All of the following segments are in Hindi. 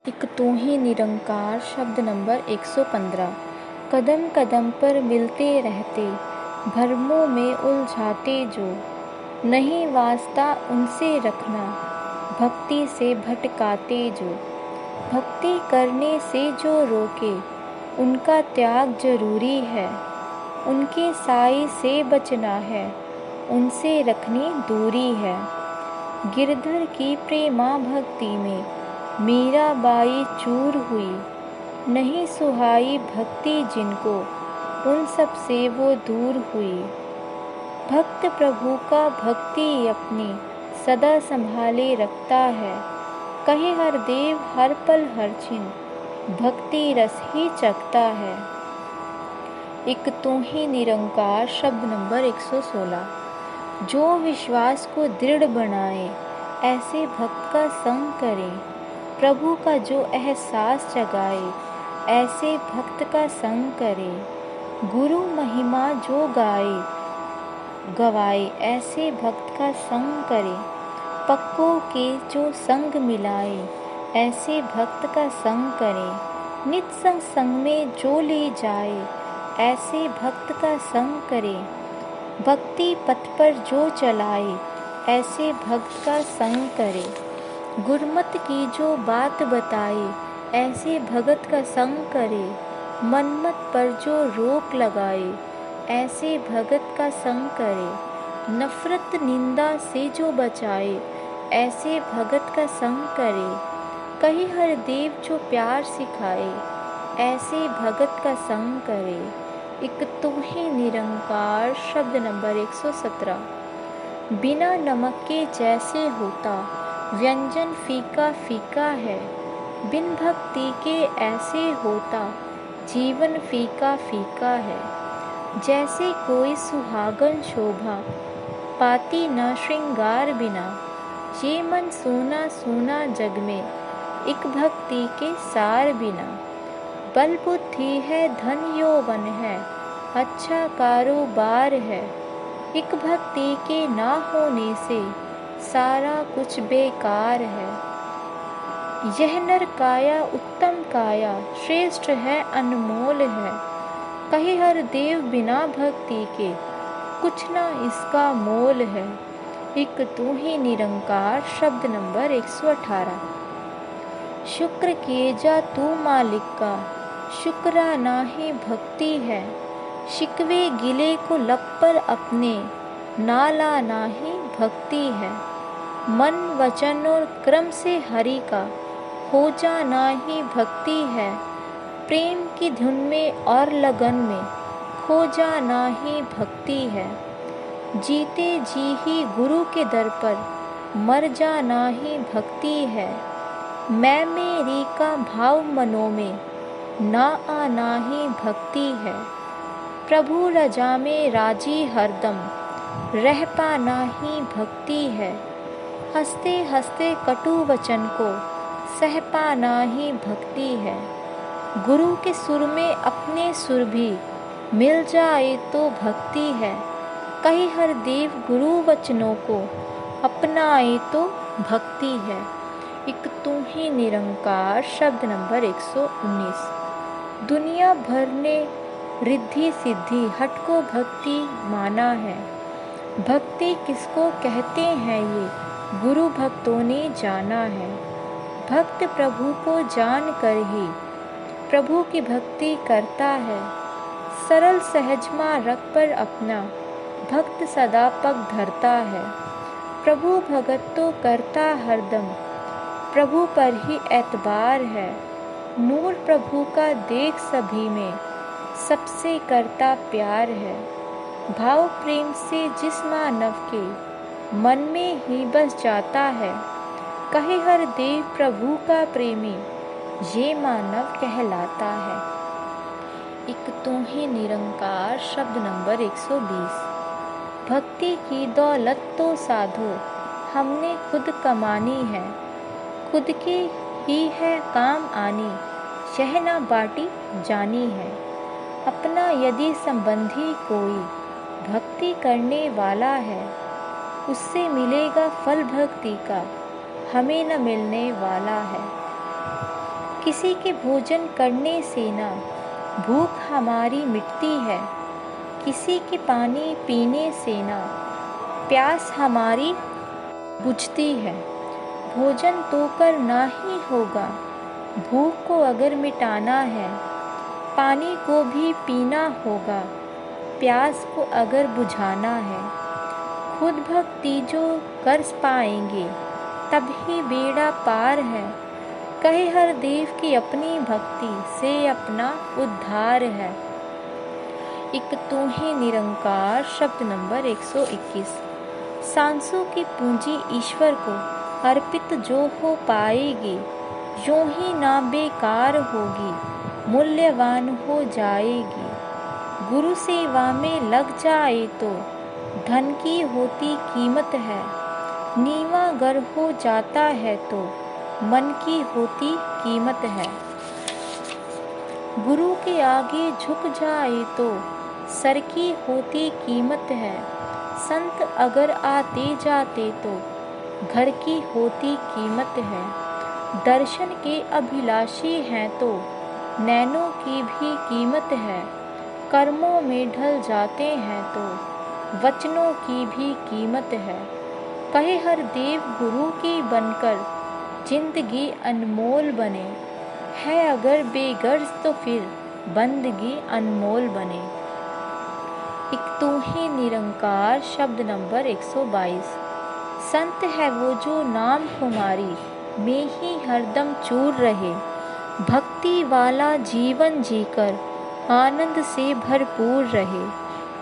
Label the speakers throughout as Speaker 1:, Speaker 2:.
Speaker 1: एक तू ही निरंकार शब्द नंबर 115। कदम कदम पर मिलते रहते, भरमों में उलझाते जो, नहीं वास्ता उनसे रखना, भक्ति से भटकाते जो। भक्ति करने से जो रोके, उनका त्याग जरूरी है, उनके साए से बचना है, उनसे रखनी दूरी है। गिरधर की प्रेमा भक्ति में मीराबाई चूर हुई, नहीं सुहाई भक्ति जिनको, उन सब से वो दूर हुई। भक्त प्रभु का भक्ति अपनी सदा संभाले रखता है, कहे हर देव हर पल हर छिन, भक्ति रस ही चखता है। एक तू ही निरंकार शब्द नंबर 116। जो विश्वास को दृढ़ बनाए, ऐसे भक्त का संग करे, प्रभु का जो एहसास जगाए, ऐसे भक्त का संग करे। गुरु महिमा जो गवाए, ऐसे भक्त का संग करे। पक्कों के जो संग मिलाए, ऐसे भक्त का संग करे। नित संग में जो ले जाए, ऐसे भक्त का संग करे। भक्ति पथ पर जो चलाए, ऐसे भक्त का संग करे। गुरमत की जो बात बताए, ऐसे भगत का संग करे। मनमत पर जो रोक लगाए, ऐसे भगत का संग करे। नफरत निंदा से जो बचाए, ऐसे भगत का संग करे। कहीं हर देव जो प्यार सिखाए, ऐसे भगत का संग करे। एक तू ही निरंकार शब्द नंबर 117। बिना नमक के जैसे होता, व्यंजन फीका फीका है, बिन भक्ति के ऐसे होता, जीवन फीका फीका है। जैसे कोई सुहागन शोभा, पाती न श्रृंगार बिना, ये मन सोना सोना जग में, एक भक्ति के सार बिना। बल बुद्धि है धन यौवन है, अच्छा कारोबार है, एक भक्ति के ना होने से सारा कुछ बेकार है। यह नर काया उत्तम काया, श्रेष्ठ है अनमोल है, कहे हर देव बिना भक्ति के, कुछ ना इसका मोल है। एक तू ही निरंकार शब्द नंबर 118। शुक्र किए जा तू मालिक का, शुक्राना ही भक्ति है, शिकवे गिले को लब पर अपने, नाला ना ही भक्ति है। मन वचन और क्रम से हरि का हो जाना ही भक्ति है, प्रेम की धुन में और लगन में खो जाना ही भक्ति है। जीते जी ही गुरु के दर पर मर जाना ही भक्ति है, मैं मेरी का भाव मनों में ना आना ही भक्ति है। प्रभु रजा में राजी हरदम रह पाना ही भक्ति है, हंसते हंसते कटु वचन को सह पाना ही भक्ति है। गुरु के सुर में अपने सुर भी मिल जाए तो भक्ति है, कहीं हर देव गुरु वचनों को अपनाए तो भक्ति है। एक तू ही निरंकार शब्द नंबर 119। दुनिया भर ने रिद्धि सिद्धि हट को भक्ति माना है, भक्ति किसको कहते हैं ये गुरु भक्तों ने जाना है। भक्त प्रभु को जान कर ही प्रभु की भक्ति करता है, सरल सहज मार्ग पर अपना भक्त सदा पग धरता है। प्रभु भगत तो करता हरदम, प्रभु पर ही एतबार है, नूर प्रभु का देख सभी में, सबसे करता प्यार है। भाव प्रेम से जिस मानव के मन में ही बस जाता है, कहे हर देव प्रभु का प्रेमी, ये मानव कहलाता है। एक तू ही निरंकार शब्द नंबर 120। भक्ति की दौलत तो साधो हमने खुद कमानी है, खुद के ही है काम आनी, यह ना बाटी जानी है। अपना यदि संबंधी कोई भक्ति करने वाला है, उससे मिलेगा फल भक्ति का, हमें न मिलने वाला है। किसी के भोजन करने से ना भूख हमारी मिटती है, किसी के पानी पीने से ना प्यास हमारी बुझती है। भोजन तो करना ही होगा, भूख को अगर मिटाना है, पानी को भी पीना होगा, प्यास को अगर बुझाना है। खुद भक्ति जो कर पाएंगे तभी बेड़ा पार है, कहे हर देव की अपनी भक्ति से अपना उद्धार है। एक तू ही निरंकार शब्द नंबर 121। सांसों की पूंजी ईश्वर को अर्पित जो हो पाएगी, यूं ही ना बेकार होगी, मूल्यवान हो जाएगी। गुरु सेवा में लग जाए तो धन की होती कीमत है, नीवा गर हो जाता है तो मन की होती कीमत है। गुरु के आगे झुक जाए तो सर की होती कीमत है, संत अगर आते जाते तो घर की होती कीमत है। दर्शन के अभिलाषी हैं तो नैनों की भी कीमत है, कर्मों में ढल जाते हैं तो वचनों की भी कीमत है। कहे हर देव गुरु की बनकर जिंदगी अनमोल बने, है अगर बेगर्ज तो फिर बंदगी अनमोल बने। एक तू ही निरंकार शब्द नंबर 122। संत है वो जो नाम कुमारी में ही हरदम चूर रहे, भक्ति वाला जीवन जीकर आनंद से भरपूर रहे।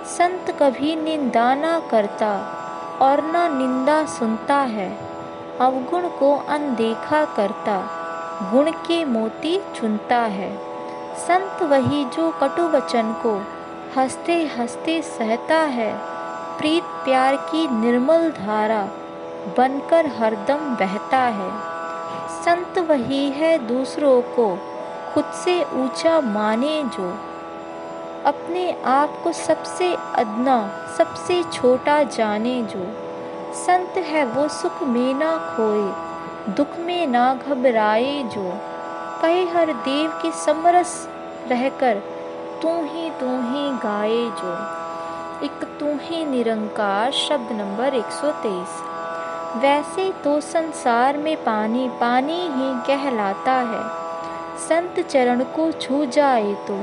Speaker 1: संत कभी निंदा ना करता और ना निंदा सुनता है, अवगुण को अनदेखा करता, गुण के मोती चुनता है। संत वही जो कटु वचन को हंसते हंसते सहता है, प्रीत प्यार की निर्मल धारा बनकर हरदम बहता है। संत वही है दूसरों को खुद से ऊंचा माने जो, अपने आप को सबसे अदना सबसे छोटा जाने जो। संत है वो सुख में ना खोए, दुख में ना घबराए जो, कहे हर देव के समरस रहकर तू ही गाए जो। एक तू ही निरंकार शब्द नंबर 123। वैसे तो संसार में पानी पानी ही कहलाता है, संत चरण को छू जाए तो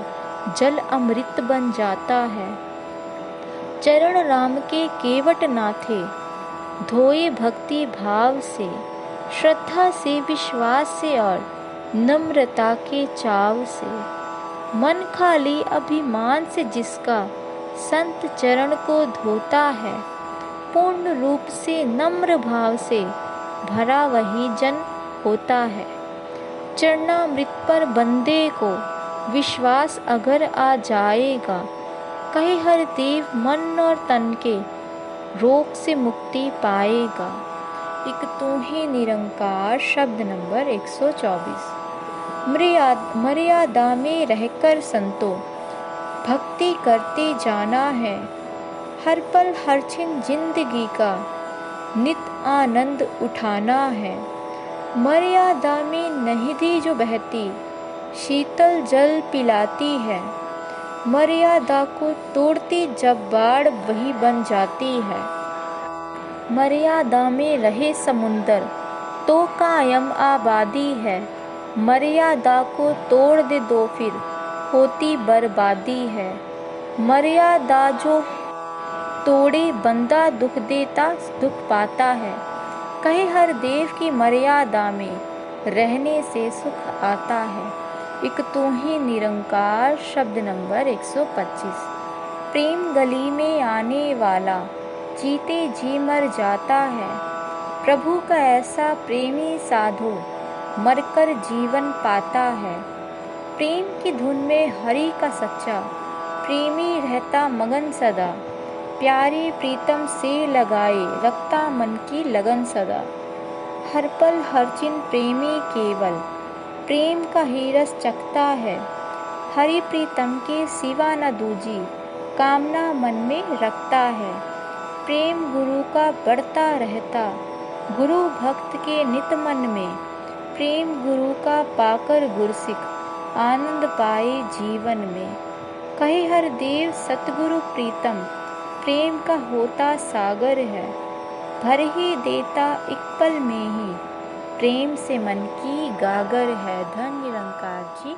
Speaker 1: जल अमृत बन जाता है। चरण राम के केवट नाथे, धोए भक्ति भाव से, श्रद्धा से विश्वास से और नम्रता के चाव से। मन खाली अभिमान से जिसका संत चरण को धोता है, पूर्ण रूप से नम्र भाव से भरा वही जन होता है। चरणामृत पर बंदे को विश्वास अगर आ जाएगा, कहे हर देव मन और तन के रोग से मुक्ति पाएगा। एक तू ही निरंकार शब्द नंबर 124। मर्यादा में रहकर संतो भक्ति करते जाना है, हर पल हर क्षण जिंदगी का नित आनंद उठाना है। मर्यादा में नदी जो बहती शीतल जल पिलाती है, मर्यादा को तोड़ती जब बाढ़ वही बन जाती है। मर्यादा में रहे समुंदर तो कायम आबादी है, मर्यादा को तोड़ दे दो फिर होती बर्बादी है। मर्यादा जो तोड़े बंदा दुख देता दुख पाता है, कहे हर देव की मर्यादा में रहने से सुख आता है। एक तू ही निरंकार शब्द नंबर 125। प्रेम गली में आने वाला जीते जी मर जाता है, प्रभु का ऐसा प्रेमी साधु मरकर जीवन पाता है। प्रेम की धुन में हरि का सच्चा प्रेमी रहता मगन सदा, प्यारे प्रीतम से लगाए रखता मन की लगन सदा। हर पल हर चिन प्रेमी केवल प्रेम का ही रस चखता है, हरि प्रीतम के सिवा न दूजी कामना मन में रखता है। प्रेम गुरु का बढ़ता रहता, गुरु भक्त के नित मन में प्रेम गुरु का पाकर गुरसिक, आनंद पाए जीवन में। कहे हर देव सतगुरु प्रीतम, प्रेम का होता सागर है, भर ही देता एक पल में ही, प्रेम से मन की गागर है। धन्य निरंकार जी।